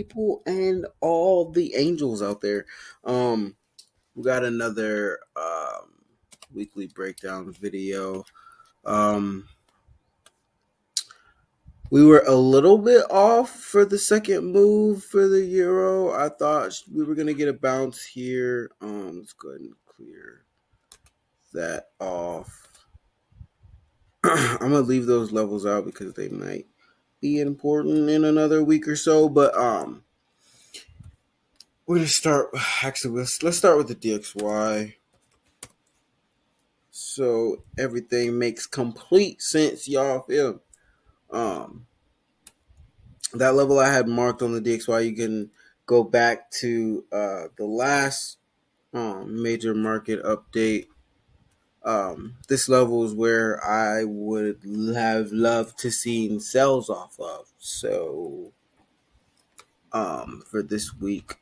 people and all the angels out there. We got another weekly breakdown video. Um, we were a little bit off for the second move for the euro. I thought we were gonna get a bounce here. Let's go ahead and clear that off. I'm gonna leave those levels out because they might be important in another week or so. But we're gonna start. Actually, let's start with the DXY. So everything makes complete sense, y'all feel. Um, that level I had marked on the DXY, you can go back to the last major market update. This level is where I would have loved to seen sells off of. So for this week,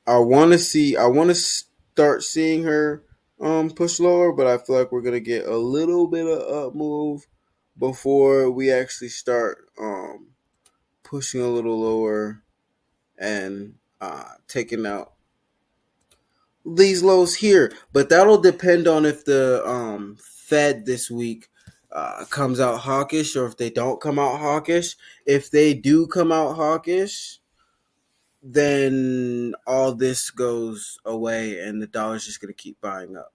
I want to start seeing her push lower, but I feel like we're gonna get a little bit of up move before we actually start pushing a little lower and taking out these lows here. But that'll depend on if the Fed this week comes out hawkish or if they don't come out hawkish. If they do come out hawkish, then all this goes away and the dollar's just going to keep buying up.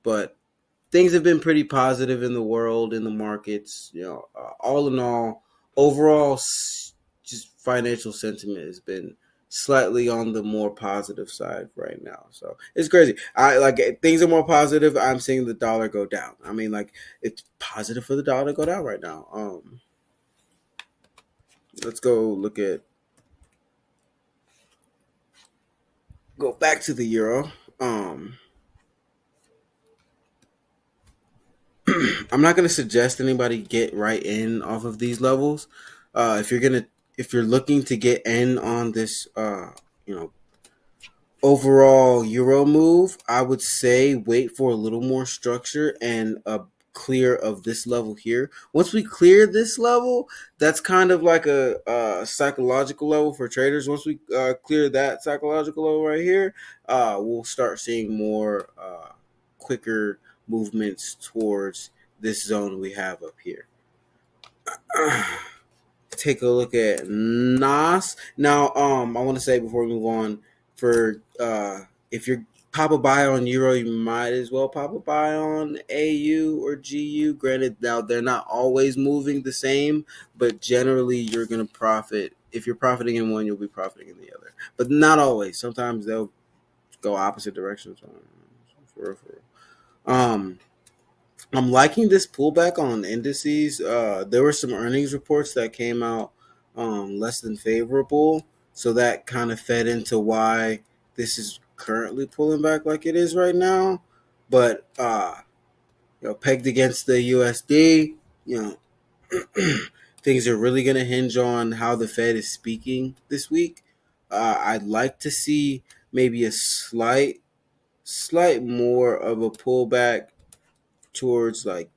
But things have been pretty positive in the world, in the markets. All in all, overall, just financial sentiment has been slightly on the more positive side right now. So it's crazy. I like things are more positive. I'm seeing the dollar go down. I mean, like it's positive for the dollar to go down right now. Let's go back to the euro. I'm not gonna suggest anybody get right in off of these levels. If you're looking to get in on this, you know, overall euro move, I would say wait for a little more structure and a clear of this level here. Once we clear this level, that's kind of like a psychological level for traders. Once we clear that psychological level right here, we'll start seeing more quicker movements towards this zone we have up here. Take a look at NAS. Now, I want to say before we move on, for if you're pop a buy on euro, you might as well pop a buy on AU or GU. Granted, now they're not always moving the same, but generally you're gonna profit. If you're profiting in one, you'll be profiting in the other, but not always. Sometimes they'll go opposite directions. For real, for real. I'm liking this pullback on indices. There were some earnings reports that came out less than favorable, so that kind of fed into why this is currently pulling back like it is right now. But pegged against the USD, things are really going to hinge on how the Fed is speaking this week. I'd like to see maybe a slight more of a pullback towards like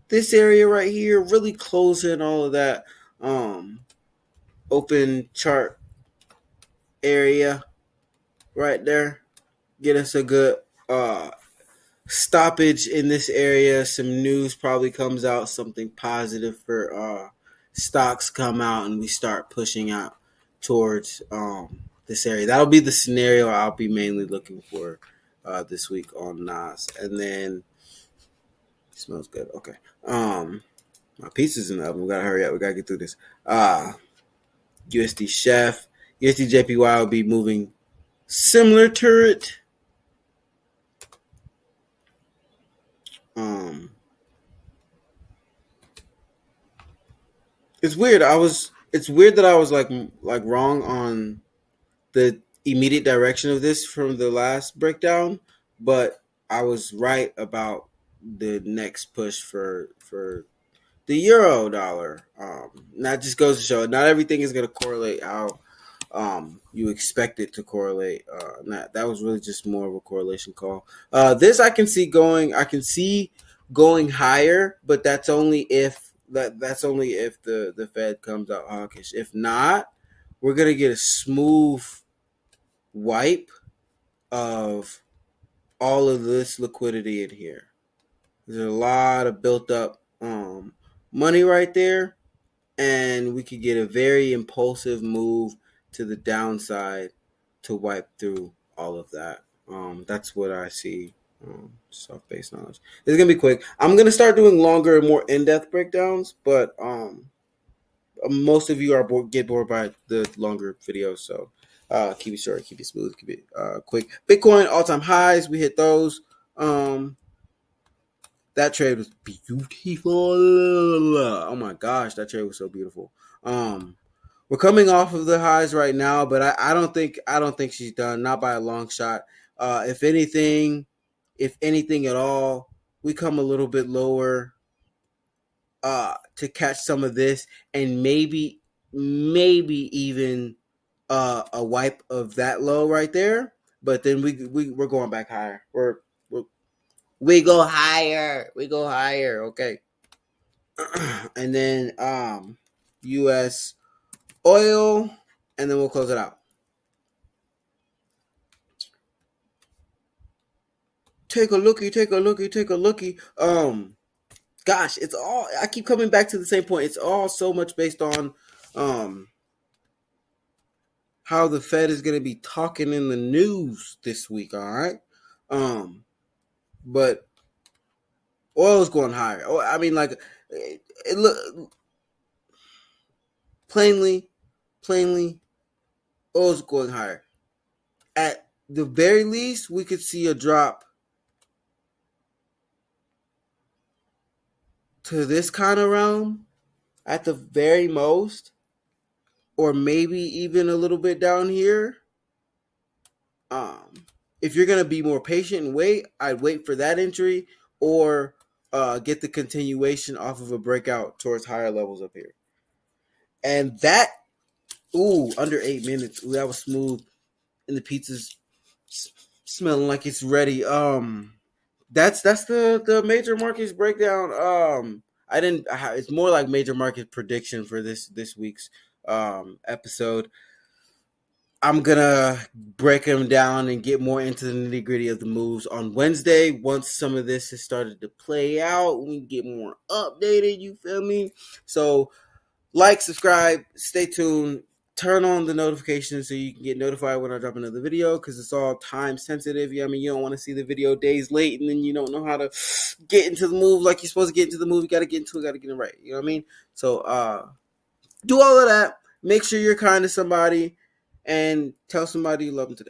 this area right here, really closing all of that open chart area right there. Get us a good stoppage in this area. Some news probably comes out, something positive for stocks come out, and we start pushing out towards this area. That'll be the scenario I'll be mainly looking for this week on NAS. And then smells good. Okay. My pizza's in the oven. We gotta hurry up. We gotta get through this. USD Chef, USD JPY will be moving similar to it. It's weird. It's weird that I was like wrong on the immediate direction of this from the last breakdown, but I was right about the next push for the euro dollar. That just goes to show not everything is going to correlate how you expect it to correlate. That was really just more of a correlation call. This I can see going higher, but that's only if That's only if the Fed comes out hawkish. If not, we're gonna get a smooth wipe of all of this liquidity in here. There's a lot of built up money right there, and we could get a very impulsive move to the downside to wipe through all of that. That's what I see. Soft base knowledge. It's gonna be quick. I'm gonna start doing longer and more in-depth breakdowns, but most of you are get bored by the longer videos, so keep it short, keep it smooth, keep it quick. Bitcoin all-time highs, we hit those. That trade was beautiful. Oh my gosh, that trade was so beautiful. We're coming off of the highs right now, but I don't think she's done, not by a long shot. If anything at all, we come a little bit lower to catch some of this, and maybe even a wipe of that low right there. But then we're going back higher. We go higher. We go higher. Okay. And then U.S. oil, and then we'll close it out. Take a looky. Gosh, it's all. I keep coming back to the same point. It's all so much based on how the Fed is going to be talking in the news this week. All right. But oil is going higher. Oh, I mean, like, it look plainly, oil is going higher. At the very least, we could see a drop to this kind of realm at the very most, or maybe even a little bit down here. If you're gonna be more patient and wait, I'd wait for that entry, or get the continuation off of a breakout towards higher levels up here. And that, under 8 minutes. Ooh, that was smooth, and the pizza's smelling like it's ready. That's the major markets breakdown. It's more like major market prediction for this week's episode. I'm gonna break them down and get more into the nitty gritty of the moves on Wednesday. Once some of this has started to play out, we get more updated. You feel me? So, like, subscribe, stay tuned, turn on the notifications so you can get notified when I drop another video, because it's all time sensitive. I mean, you don't want to see the video days late and then you don't know how to get into the move like you're supposed to get into the move. You got to get into it, got to get it right. You know what I mean? So, do all of that. Make sure you're kind to somebody, and tell somebody you love them today.